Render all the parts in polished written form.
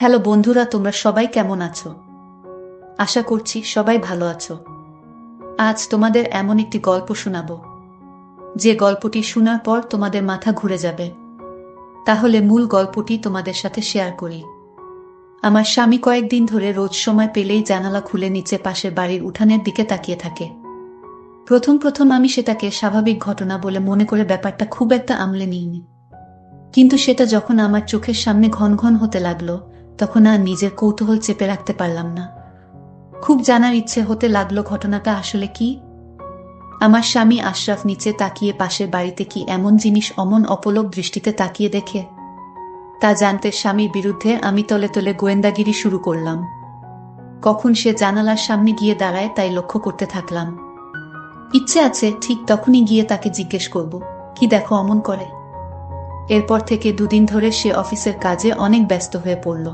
Hello বন্ধুরা, তোমরা সবাই কেমন আছো? আশা করছি সবাই ভালো আছো। আজ তোমাদের এমন একটি গল্প শোনাবো যে গল্পটি শোনার পর তোমাদের মাথা ঘুরে যাবে। তাহলে মূল গল্পটি তোমাদের সাথে শেয়ার করি। আমার স্বামী কয়েকদিন ধরে রোজ সময় পেলেই জানালা খুলে নিচে পাশের বাড়ির উঠানের দিকে তাকিয়ে থাকে। প্রথম প্রথম আমি সেটাকে স্বাভাবিক ঘটনা বলে মনে করে ব্যাপারটা খুব একটা আমলে নিইনি। কিন্তু সেটা যখন আমার চোখের সামনে ঘন ঘন হতে লাগলো, তখন আর নিজের কৌতূহল চেপে রাখতে পারলাম না। খুব জানার ইচ্ছে হতে লাগলো ঘটনাটা আসলে কি। আমার স্বামী আশরাফ নিচে তাকিয়ে পাশের বাড়িতে কি এমন জিনিস অমন অপলক দৃষ্টিতে তাকিয়ে দেখে, তা জানতে স্বামীর বিরুদ্ধে আমি তলে তলে গোয়েন্দাগিরি শুরু করলাম। কখন সে জানালার সামনে গিয়ে দাঁড়ায় তাই লক্ষ্য করতে থাকলাম। ইচ্ছে আছে ঠিক তখনই গিয়ে তাকে জিজ্ঞেস করব, কি দেখো অমন করে। এরপর থেকে দুদিন ধরে সে অফিসের কাজে অনেক ব্যস্ত হয়ে পড়ল।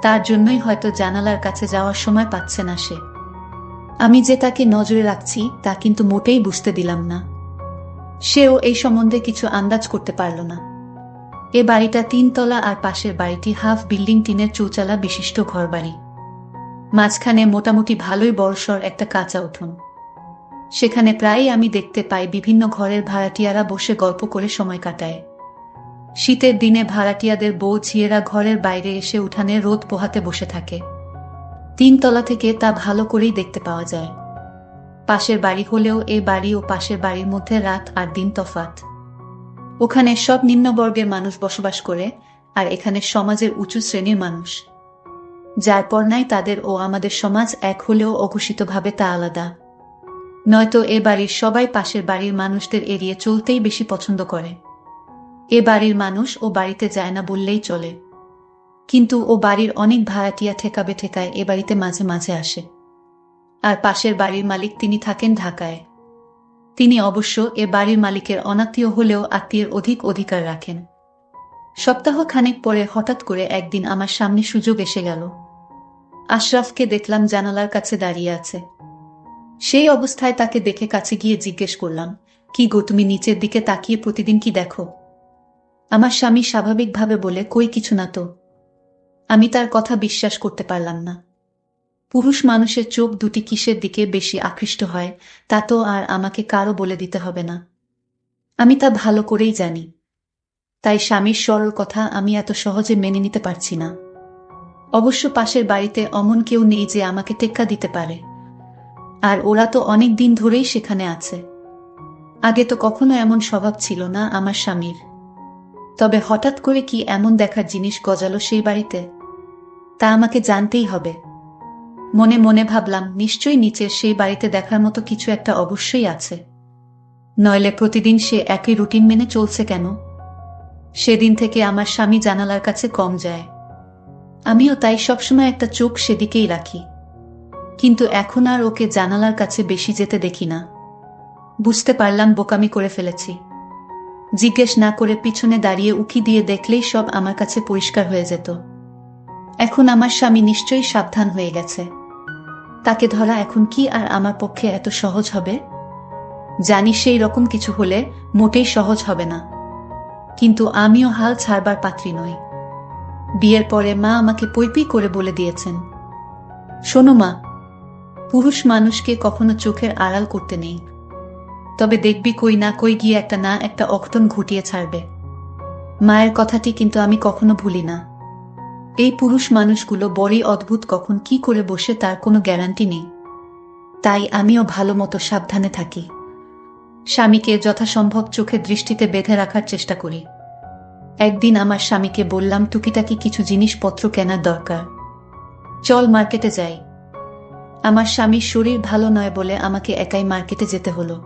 তার জন্যই হয়তো জানালার কাছে যাওয়ার সময় পাচ্ছে না সে। আমি যে তাকে নজরে রাখছি তা কিন্তু মোটেই বুঝতে দিলাম না। সেও এই সম্বন্ধে কিছু আন্দাজ করতে পারল না। এ বাড়িটা 3 তলা আর পাশের বাড়িটি হাফ বিল্ডিং, টিনের চৌচালা বিশিষ্ট ঘরবাড়ি। মাঝখানে মোটামুটি ভালোই বড়সড় একটা কাঁচা উঠোন। সেখানে প্রায়ই আমি দেখতে পাই বিভিন্ন ঘরের ভাড়াটিয়ারা বসে গল্প করে সময় কাটায়। শীতের দিনে ভাড়াটিয়াদের বউ ঝিয়েরা ঘরের বাইরে এসে উঠানে রোদ পোহাতে বসে থাকে। 3 তলা থেকে তা ভালো করেই দেখতে পাওয়া যায়। পাশের বাড়ি হলেও এ বাড়ি ও পাশের বাড়ির মধ্যে রাত আর দিন তফাৎ। ওখানে সব নিম্নবর্গের মানুষ বসবাস করে, আর এখানে সমাজের উঁচু শ্রেণীর মানুষ। যার পর নাই তাদের ও আমাদের সমাজ এক হলেও অঘোষিতভাবে তা আলাদা। নয়তো এ বাড়ির সবাই পাশের বাড়ির মানুষদের এড়িয়ে চলতেই বেশি পছন্দ করে। এ বাড়ির মানুষ ও বাড়িতে যায় না বললেই চলে। কিন্তু ও বাড়ির অনেক ভাড়াটিয়া ঠেকাবে ঠেকায় এ বাড়িতে মাঝে মাঝে আসে। আর পাশের বাড়ির মালিক তিনি থাকেন ঢাকায়। তিনি অবশ্য এ বাড়ির মালিকের অনাত্মীয় হলেও আত্মীয়ের অধিক অধিকার রাখেন। সপ্তাহ খানেক পরে হঠাৎ করে একদিন আমার সামনে সুযোগ এসে গেল। আশরাফকে দেখলাম জানালার কাছে দাঁড়িয়ে আছে। সেই অবস্থায় তাকে দেখে কাছে গিয়ে জিজ্ঞেস করলাম, কি গো, তুমি নিচের দিকে তাকিয়ে প্রতিদিন কি দেখো? আমার স্বামী স্বাভাবিকভাবে বলে, কই কিছু না তো। আমি তার কথা বিশ্বাস করতে পারলাম না। পুরুষ মানুষের চোখ দুটি কিসের দিকে বেশি আকৃষ্ট হয় তা তো আর আমাকে কারো বলে দিতে হবে না। আমি তা ভালো করেই জানি। তাই স্বামীর সরল কথা আমি এত সহজে মেনে নিতে পারছি না। অবশ্য পাশের বাড়িতে অমন কেউ নেই যে আমাকে টেক্কা দিতে পারে। আর ওরা তো অনেক দিন ধরেই সেখানে আছে। আগে তো কখনো এমন স্বভাব ছিল না আমার স্বামীর। তবে হঠাৎ করে কি এমন দেখার জিনিস গজালো সেই বাড়িতে, তা আমাকে জানতেই হবে। মনে মনে ভাবলাম, নিশ্চয়ই নিচের সেই বাড়িতে দেখার মতো কিছু একটা অবশ্যই আছে। নইলে প্রতিদিন সে একই রুটিন মেনে চলছে কেন? সেদিন থেকে আমার স্বামী জানালার কাছে কম যায়। আমিও তাই সবসময় একটা চোখ সেদিকেই রাখি। কিন্তু এখন আর ওকে জানালার কাছে বেশি যেতে দেখি না। বুঝতে পারলাম বোকামি করে ফেলেছি। জিজ্ঞেস না করে পিছনে দাঁড়িয়ে উকি দিয়ে দেখলেই সব আমার কাছে পরিষ্কার হয়ে যেত। এখন আমার স্বামী নিশ্চয়ই সাবধান হয়ে গেছে। তাকে ধরা এখন কি আর আমার পক্ষে এত সহজ হবে? জানি সেই রকম কিছু হলে মোটেই সহজ হবে না। কিন্তু আমিও হাল ছাড়বার পাত্রী নই। বিয়ের পরে মা আমাকে পৈপি করে বলে দিয়েছেন, শোনো মা, পুরুষ মানুষকে কখনো চোখের আড়াল করতে নেই। তবে দেখবি কই না কই গিয়ে একটা না একটা অঘটন ঘটিয়ে ছাড়বে। মায়ের কথাটি কিন্তু আমি কখনো ভুলি না। এই পুরুষ মানুষগুলো বড়ই অদ্ভুত, কখন কি করে বসে তার কোনো গ্যারান্টি নেই। তাই আমিও ভালো মতো সাবধানে থাকি। স্বামীকে যথাসম্ভব চোখের দৃষ্টিতে বেঁধে রাখার চেষ্টা করি। একদিন আমার স্বামীকে বললাম, টুকিটাকি কিছু জিনিসপত্র কেনার দরকার, চল মার্কেটে যাই। আমার স্বামীর শরীর ভালো নয় বলে আমাকে একাই মার্কেটে যেতে হলো।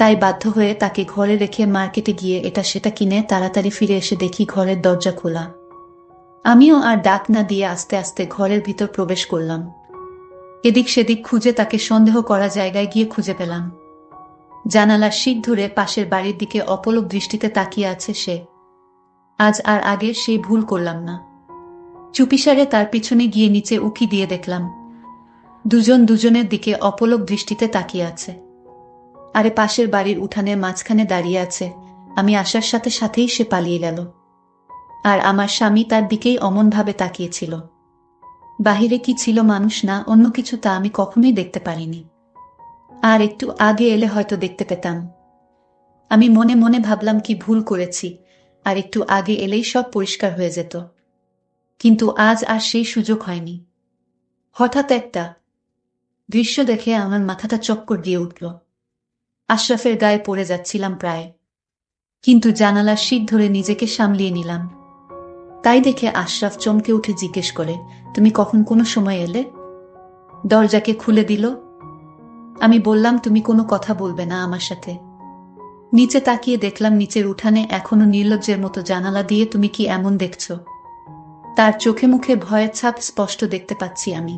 তাই বাধ্য হয়ে তাকে ঘরে রেখে মার্কেটে গিয়ে এটা সেটা কিনে তাড়াতাড়ি ফিরে এসে দেখি ঘরের দরজা খোলা। আমিও আর ডাক না দিয়ে আস্তে আস্তে ঘরের ভিতর প্রবেশ করলাম। এদিক সেদিক খুঁজে তাকে সন্দেহ করা জায়গায় গিয়ে খুঁজে পেলাম। জানালার শিক ধরে পাশের বাড়ির দিকে অপলক দৃষ্টিতে তাকিয়ে আছে সে। আজ আর আগে সেই ভুল করলাম না। চুপিসারে তার পিছনে গিয়ে নিচে উকি দিয়ে দেখলাম দুজন দুজনের দিকে অপলক দৃষ্টিতে তাকিয়ে আছে। আরে পাশের বাড়ির উঠানের মাঝখানে দাঁড়িয়ে আছে। আমি আসার সাথে সাথেই সে পালিয়ে গেল। আর আমার স্বামী তার দিকেই অমনভাবে তাকিয়েছিল। বাহিরে কি ছিল, মানুষ না অন্য কিছু, তা আমি কখনোই দেখতে পারিনি। আর একটু আগে এলে হয়তো দেখতে পেতাম। আমি মনে মনে ভাবলাম কি ভুল করেছি, আর একটু আগে এলেই সব পরিষ্কার হয়ে যেত। কিন্তু আজ আর সেই সুযোগ হয়নি। হঠাৎ একটা দৃশ্য দেখে আমার মাথাটা চক্কর দিয়ে উঠল। আশরাফের গায়ে পড়ে যাচ্ছিলাম প্রায়, কিন্তু জানালার শিক ধরে নিজেকে সামলিয়ে নিলাম। তাই দেখে আশরাফ চমকে উঠে জিজ্ঞেস করে, তুমি কখন কোনো সময় এলে? দরজাকে খুলে দিল। আমি বললাম, তুমি কোনো কথা বলবে না আমার সাথে? নিচে তাকিয়ে দেখলাম নিচের উঠানে এখনো নির্লজ্জের মতো জানালা দিয়ে তুমি কি এমন দেখছো? তার চোখে মুখে ভয়ের ছাপ স্পষ্ট দেখতে পাচ্ছি আমি।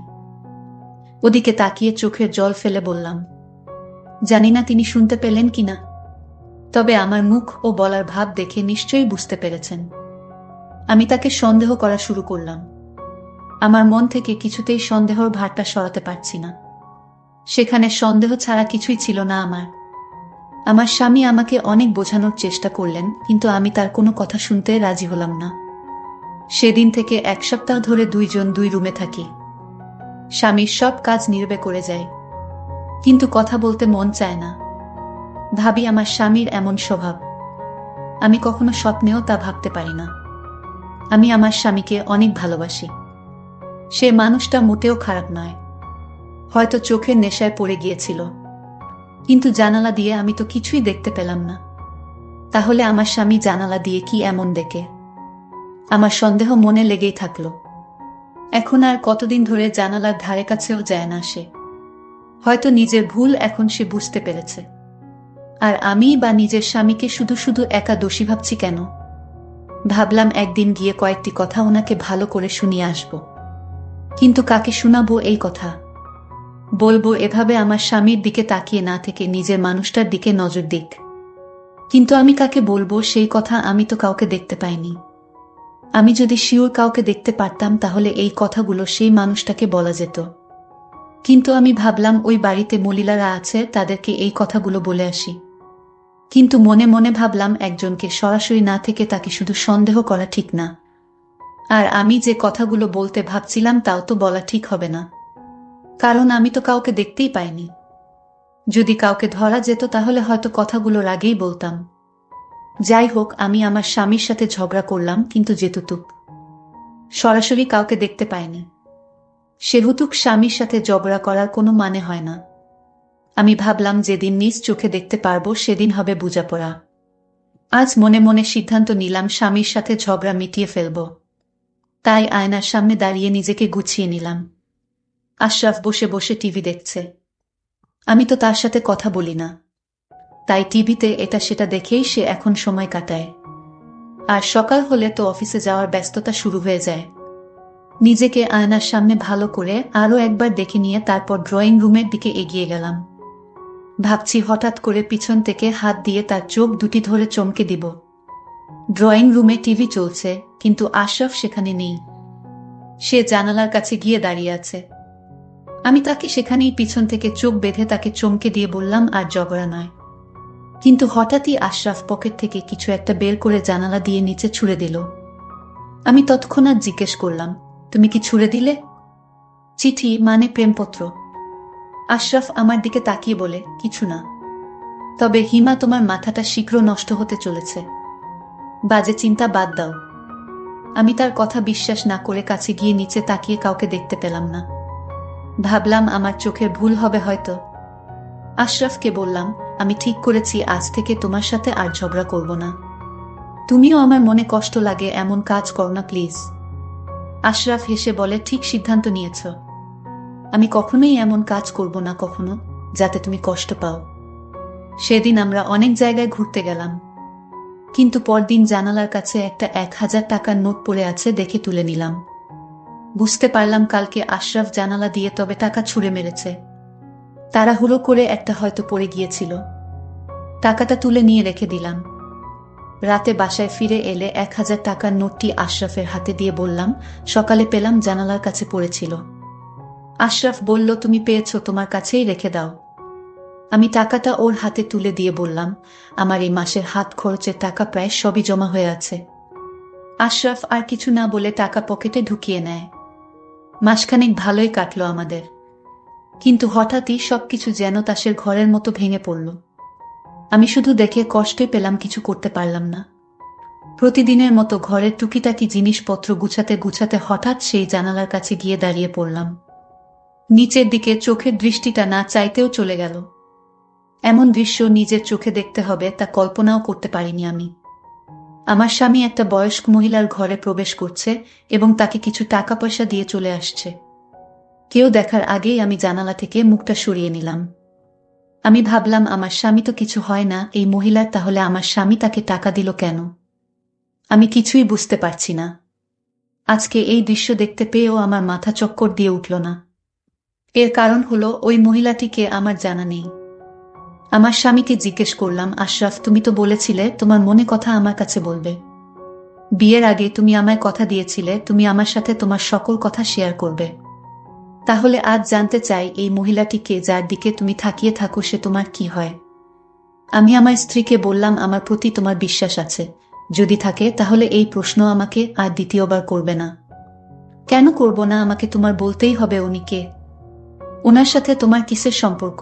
ওদিকে তাকিয়ে চোখের জল ফেলে বললাম, জানি না তিনি শুনতে পেলেন কিনা, তবে আমার মুখ ও বলার ভাব দেখে নিশ্চয়ই বুঝতে পেরেছেন। আমি তাকে সন্দেহ করা শুরু করলাম। আমার মন থেকে কিছুতেই সন্দেহর ভারটা সরাতে পারছি না। সেখানে সন্দেহ ছাড়া কিছুই ছিল না আমার। আমার স্বামী আমাকে অনেক বোঝানোর চেষ্টা করলেন, কিন্তু আমি তার কোনো কথা শুনতে রাজি হলাম না। সেদিন থেকে 1 সপ্তাহ ধরে দুইজন 2 রুমে থাকি। স্বামীর সব কাজ নীরবে করে যায়, কিন্তু কথা বলতে মন চায় না। ভাবি আমার স্বামীর এমন স্বভাব, আমি কখনো স্বপ্নেও তা ভাবতে পারি না। আমি আমার স্বামীকে অনেক ভালোবাসি। সে মানুষটা মোটেও খারাপ নয়, হয়তো চোখের নেশায় পড়ে গিয়েছিল, কিন্তু জানালা দিয়ে আমি তো কিছুই দেখতে পেলাম না। তাহলে আমার স্বামী জানালা দিয়ে কি এমন দেখে? আমার সন্দেহ মনে লেগেই থাকলো। এখন আর কতদিন ধরে জানালার ধারে কাছেও যায় না সে। হয়তো নিজের ভুল এখন সে বুঝতে পেরেছে। আর আমি বা নিজের স্বামীকে শুধু শুধু একা দোষী ভাবছি কেন? ভাবলাম একদিন গিয়ে কয়েকটি কথা ওনাকে ভালো করে শুনিয়ে আসব। কিন্তু কাকে শোনাবো এই কথা? বলবো এভাবে আমার স্বামীর দিকে তাকিয়ে না থেকে নিজের মানুষটার দিকে নজর দিক। কিন্তু আমি কাকে বলবো সেই কথা? আমি তো কাউকে দেখতে পাইনি। আমি যদি শিওর কাউকে দেখতে পারতাম তাহলে এই কথাগুলো সেই মানুষটাকে বলা যেত। কিন্তু আমি ভাবলাম ওই বাড়িতে মলিলারা আছে, তাদেরকে এই কথাগুলো বলে আসি। কিন্তু মনে মনে ভাবলাম একজনকে সরাসরি না থেকে তাকে শুধু সন্দেহ করা ঠিক না। আর আমি যে কথাগুলো বলতে ভাবছিলাম তাও তো বলা ঠিক হবে না, কারণ আমি তো কাউকে দেখতেই পাইনি। যদি কাউকে ধরা যেত তাহলে হয়তো কথাগুলোর আগেই বলতাম। যাই হোক, আমি আমার স্বামীর সাথে ঝগড়া করলাম, কিন্তু যেতুতুক সরাসরি কাউকে দেখতে পাইনি, সেহুতুক স্বামীর সাথে ঝগড়া করার কোনো মানে হয় না। আমি ভাবলাম যেদিন নিজ চোখে দেখতে পারবো সেদিন হবে বোঝাপড়া। আজ মনে মনে সিদ্ধান্ত নিলাম স্বামীর সাথে ঝগড়া মিটিয়ে ফেলব। তাই আয়নার সামনে দাঁড়িয়ে নিজেকে গুছিয়ে নিলাম। আশরাফ বসে বসে টিভি দেখছে। আমি তো তার সাথে কথা বলি না, তাই টিভিতে এটা সেটা দেখেই সে এখন সময় কাটায়। আর সকাল হলে তো অফিসে যাওয়ার ব্যস্ততা শুরু হয়ে যায়। নিজেকে আয়নার সামনে ভালো করে আরও একবার দেখে নিয়ে তারপর ড্রয়িং রুমের দিকে এগিয়ে গেলাম। ভাবছি হঠাৎ করে পিছন থেকে হাত দিয়ে তার চোখ দুটি ধরে চমকে দিব। ড্রয়িং রুমে টিভি চলছে, কিন্তু আশরাফ সেখানে নেই। সে জানালার কাছে গিয়ে দাঁড়িয়ে আছে। আমি তাকে সেখানেই পিছন থেকে চোখ বেঁধে তাকে চমকে দিয়ে বললাম, আর ঝগড়া নয়। কিন্তু হঠাৎই আশরাফ পকেট থেকে কিছু একটা বের করে জানালা দিয়ে নিচে ছুঁড়ে দিল। আমি তৎক্ষণাৎ জিজ্ঞেস করলাম, তুমি কি ছুঁড়ে দিলে? চিঠি, মানে প্রেমপত্র। আশরাফ আমার দিকে তাকিয়ে বলে, কিছু না। তবে হিমা, তোমার মাথাটা শীঘ্র নষ্ট হতে চলেছে। বাজে চিন্তা বাদ দাও। আমি তার কথা বিশ্বাস না করে কাছে গিয়ে নিচে তাকিয়ে কাউকে দেখতে পেলাম না। ভাবলাম আমার চোখের ভুল হবে হয়তো। আশরাফকে বললাম, আমি ঠিক করেছি আজ থেকে তোমার সাথে আর ঝগড়া করব না। তুমিও আমার মনে কষ্ট লাগে এমন কাজ করো না প্লিজ। আশরাফ হেসে বলে, ঠিক সিদ্ধান্ত নিয়েছ। আমি কখনোই এমন কাজ করব না কখনো, যাতে তুমি কষ্ট পাও। সেদিন আমরা অনেক জায়গায় ঘুরতে গেলাম, কিন্তু পরদিন জানালার কাছে একটা 1000 টাকার নোট পড়ে আছে দেখে তুলে নিলাম। বুঝতে পারলাম কালকে আশরাফ জানালা দিয়ে তবে টাকা ছুঁড়ে মেরেছে। তাড়াহুড়ো করে একটা হয়তো পড়ে গিয়েছিল। টাকাটা তুলে নিয়ে রেখে দিলাম। রাতে বাসায় ফিরে এলে 1000 টাকার নোটটি আশরাফের হাতে দিয়ে বললাম, সকালে পেলাম জানালার কাছে পড়েছিল। আশরাফ বলল, তুমি পেয়েছো, তোমার কাছেই রেখে দাও। আমি টাকাটা ওর হাতে তুলে দিয়ে বললাম, আমার এই মাসের হাত খরচের টাকা প্রায় সবই জমা হয়ে আছে। আশরাফ আর কিছু না বলে টাকা পকেটে ঢুকিয়ে নেয়। মাসখানেক ভালোই কাটলো আমাদের, কিন্তু হঠাৎই সবকিছু যেন তাসের ঘরের মতো ভেঙে পড়ল। আমি শুধু দেখে কষ্টে পেলাম, কিছু করতে পারলাম না। প্রতিদিনের মতো ঘরের টুকিটাকি জিনিসপত্র গুছাতে গুছাতে হঠাৎ সেই জানালার কাছে গিয়ে দাঁড়িয়ে পড়লাম। নিচের দিকে চোখের দৃষ্টিটা না চাইতেও চলে গেল। এমন দৃশ্য নিজের চোখে দেখতে হবে তা কল্পনাও করতে পারিনি আমি। আমার স্বামী একটা বয়স্ক মহিলার ঘরে প্রবেশ করছে এবং তাকে কিছু টাকা পয়সা দিয়ে চলে আসছে। কেউ দেখার আগেই আমি জানালা থেকে মুখটা সরিয়ে নিলাম। আমি ভাবলাম, আমার স্বামী তো কিছু হয় না, এই মহিলার তাহলে আমার স্বামী তাকে টাকা দিল কেন? আমি কিছুই বুঝতে পারছি না। আজকে এই দৃশ্য দেখতে পেয়েও আমার মাথা চক্কর দিয়ে উঠল না। এর কারণ হলো ওই মহিলাটিকে আমার জানা নেই। আমার স্বামীকে জিজ্ঞেস করলাম, আশরাফ, তুমি তো বলেছিলে তোমার মনে কথা আমার কাছে বলবে। বিয়ের আগে তুমি আমায় কথা দিয়েছিলে তুমি আমার সাথে তোমার সকল কথা শেয়ার করবে। তাহলে আজ জানতে চাই, এই মহিলাটিকে যার দিকে তুমি তাকিয়ে থাকো সে তোমার কি হয়? আমি আমার স্ত্রীকে বললাম, আমার প্রতি তোমার বিশ্বাস আছে, যদি থাকে তাহলে এই প্রশ্ন আমাকে আর দ্বিতীয়বার করবে না। কেন করব না? আমাকে তোমার বলতেই হবে উনি কে, ওনার সাথে তোমার কিসের সম্পর্ক?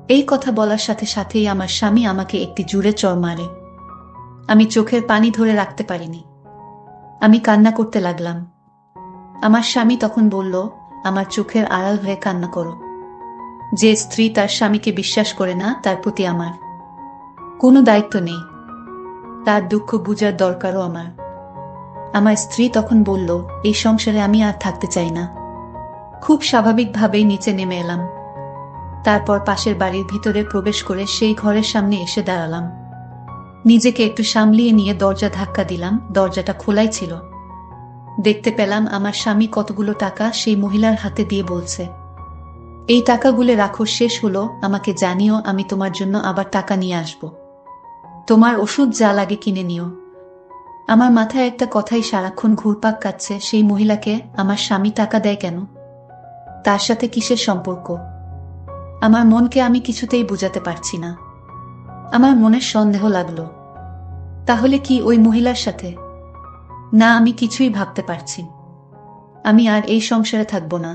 এই কথা বলার সাথে সাথেই আমার স্বামী আমাকে একটি জোরে চড় মারে। আমি চোখের পানি ধরে রাখতে পারিনি, আমি কান্না করতে লাগলাম। আমার স্বামী তখন বলল, আমার চোখের আড়াল হয়ে কান্না করো। যে স্ত্রী তার স্বামীকে বিশ্বাস করে না তার প্রতি আমার কোনো দায়িত্ব নেই, তার দুঃখ বুঝার দরকারও আমার। আমার স্ত্রী তখন বলল, এই সংসারে আমি আর থাকতে চাই না। খুব স্বাভাবিকভাবেই নিচে নেমে এলাম। তারপর পাশের বাড়ির ভিতরে প্রবেশ করে সেই ঘরের সামনে এসে দাঁড়ালাম। নিজেকে একটু সামলিয়ে নিয়ে দরজা ধাক্কা দিলাম, দরজাটা খোলাই ছিল। দেখতে পেলাম আমার স্বামী কতগুলো টাকা সেই মহিলার হাতে দিয়ে বলছে, এই টাকাগুলো রাখো, শেষ হলো আমাকে জানিও, আমি তোমার জন্য আবার টাকা নিয়ে আসব। তোমার ওষুধ যা লাগে কিনে নিও। আমার মাথায় একটা কথাই সারাক্ষণ ঘুরপাক কাটছে, সেই মহিলাকে আমার স্বামী টাকা দেয় কেন? তার সাথে কিসের সম্পর্ক? আমার মনকে আমি কিছুতেই বুঝাতে পারছি না। আমার মনের সন্দেহ লাগলো, তাহলে কি ওই মহিলার সাথে? না, আমি কিছুই ভাবতে পারছি। আমি আর এই সংসারে থাকবো না।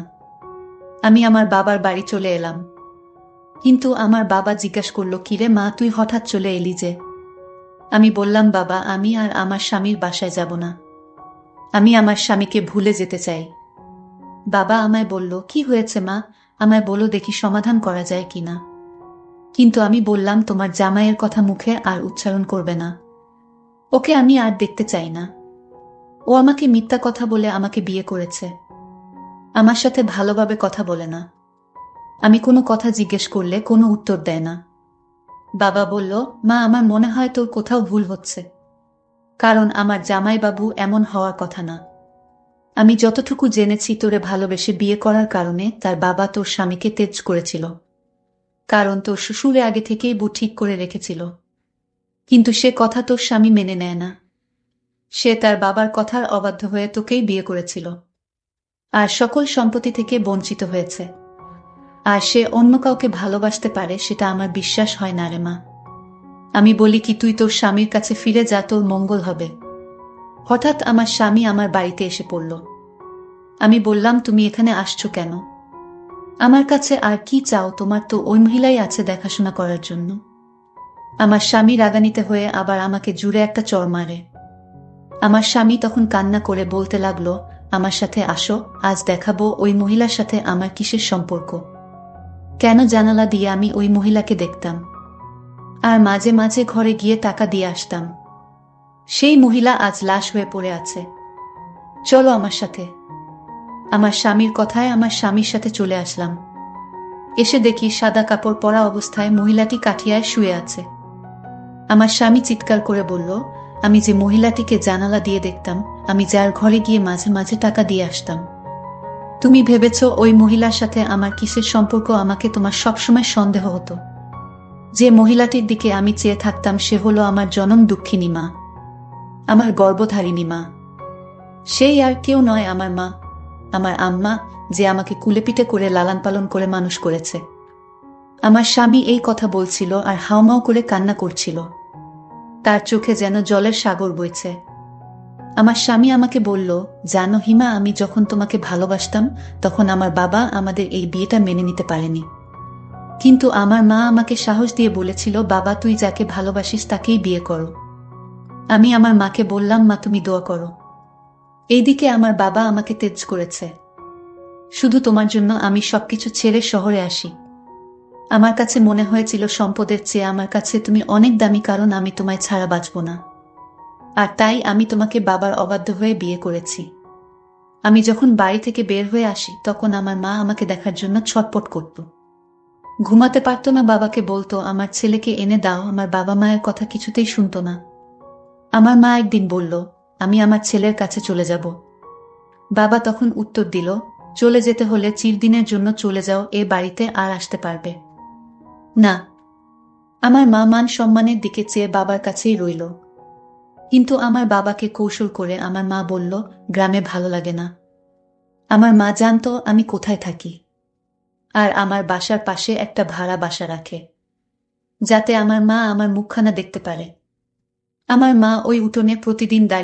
আমি আমার বাবার বাড়ি চলে এলাম। কিন্তু আমার বাবা জিজ্ঞাসা করলো, কিরে মা, তুই হঠাৎ চলে এলি যে? আমি বললাম, বাবা, আমি আর আমার স্বামীর বাসায় যাব না। আমি আমার স্বামীকে ভুলে যেতে চাই। বাবা আমায় বলল, কি হয়েছে মা, আমায় বলো দেখি সমাধান করা যায় কিনা। কিন্তু আমি বললাম, তোমার জামাইয়ের কথা মুখে আর উচ্চারণ করবে না। ওকে আমি আর দেখতে চাই না। ও আমাকে মিথ্যা কথা বলে আমাকে বিয়ে করেছে। আমার সাথে ভালোভাবে কথা বলে না। আমি কোনো কথা জিজ্ঞেস করলে কোনো উত্তর দেয় না। বাবা বলল, মা, আমার মনে হয় তোর কোথাও ভুল হচ্ছে, কারণ আমার জামাইবাবু এমন হওয়ার কথা না। আমি যতটুকু জেনেছি, তোরে ভালোবেসে বিয়ে করার কারণে তার বাবা তোর স্বামীকে তেজ করেছিল, কারণ তোর শ্বশুরে আগে থেকেই বউ ঠিক করে রেখেছিল। কিন্তু সে কথা তোর স্বামী মেনে নেয় না। সে তার বাবার কথার অবাধ্য হয়ে তোকেই বিয়ে করেছিল, আর সকল সম্পত্তি থেকে বঞ্চিত হয়েছে। আর সে অন্য কাউকে ভালোবাসতে পারে সেটা আমার বিশ্বাস হয় না রে মা। আমি বলি কি, তুই তোর স্বামীর কাছে ফিরে যা, তোর মঙ্গল হবে। হঠাৎ আমার স্বামী আমার বাড়িতে এসে পড়ল। আমি বললাম, তুমি এখানে আসছো কেন? আমার কাছে আর কি চাও? তোমার তো ওই মহিলাই আছে দেখাশোনা করার জন্য। আমার স্বামী রাগান্বিত হয়ে আবার আমাকে জুড়ে একটা চড় মারে। আমার স্বামী তখন কান্না করে বলতে লাগলো, আমার সাথে আসো, আজ দেখাবো ওই মহিলার সাথে আমার কিসের সম্পর্ক। কেন জানালা দিয়ে আমি ওই মহিলাকে দেখতাম, আর মাঝে মাঝে ঘরে গিয়ে টাকা দিয়ে আসতাম। সেই মহিলা আজ লাশ হয়ে পড়ে আছে। চলো আমার সাথে। আমার স্বামীর কথায় আমার স্বামীর সাথে চলে আসলাম। এসে দেখি সাদা কাপড় পরা অবস্থায় মহিলাটি কাঠিয়ায় শুয়ে আছে। আমার স্বামী চিৎকার করে বলল, আমি যে মহিলাটিকে জানালা দিয়ে দেখতাম, আমি যার ঘরে গিয়ে মাঝে মাঝে টাকা দিয়ে আসতাম। তুমি ভেবেছ ওই মহিলার সাথে আমার কিসের সম্পর্ক? আমাকে তোমার সবসময় সন্দেহ হতো। যে মহিলাটির দিকে আমি চেয়ে থাকতাম সে হলো আমার জনম দুঃখিনী মা, আমার গর্ভধারিণী মা। সেই আর কেউ নয়, আমার মা, আমার আম্মা, যে আমাকে কুলেপিঠে করে লালন পালন করে মানুষ করেছে। আমার স্বামী এই কথা বলছিল আর হাউমাউ করে কান্না করছিল। তার চোখে যেন জলের সাগর বইছে। আমার স্বামী আমাকে বলল, জানো হিমা, আমি যখন তোমাকে ভালোবাসতাম তখন আমার বাবা আমাদের এই বিয়েটা মেনে নিতে পারেনি। কিন্তু আমার মা আমাকে সাহস দিয়ে বলেছিল, বাবা তুই যাকে ভালোবাসিস তাকেই বিয়ে করো। আমি আমার মাকে বললাম, মা তুমি দোয়া করো। এইদিকে আমার বাবা আমাকে তেজ করেছে। শুধু তোমার জন্য আমি সবকিছু ছেড়ে শহরে আসি। আমার কাছে মনে হয়েছিল সম্পদের চেয়ে আমার কাছে তুমি অনেক দামি, কারণ আমি তোমায় ছাড়া বাঁচব না। আর তাই আমি তোমাকে বাবার অবাধ্য হয়ে বিয়ে করেছি। আমি যখন বাড়ি থেকে বের হয়ে আসি তখন আমার মা আমাকে দেখার জন্য ছটপট করত। ঘুমাতে পারত না, বাবাকে বলতো আমার ছেলেকে এনে দাও। আমার বাবা মায়ের কথা কিছুতেই শুনতো না। আমার মা একদিন বলল, আমি আমার ছেলের কাছে চলে যাব। বাবা তখন উত্তর দিল, চলে যেতে হলে চিরদিনের জন্য চলে যাও, এ বাড়িতে আর আসতে পারবে না। আমার মা মান সম্মানের দিকে চেয়ে বাবার কাছেই রইল। কিন্তু আমার বাবাকে কৌশল করে আমার মা বলল, গ্রামে ভালো লাগে না। আমার মা জানতো আমি কোথায় থাকি, আর আমার বাসার পাশে একটা ভাড়া বাসা রাখে, যাতে আমার মা আমার মুখখানা দেখতে পারে। আমার মা ওই উঠোনে প্রতিদিন দাঁড়িয়ে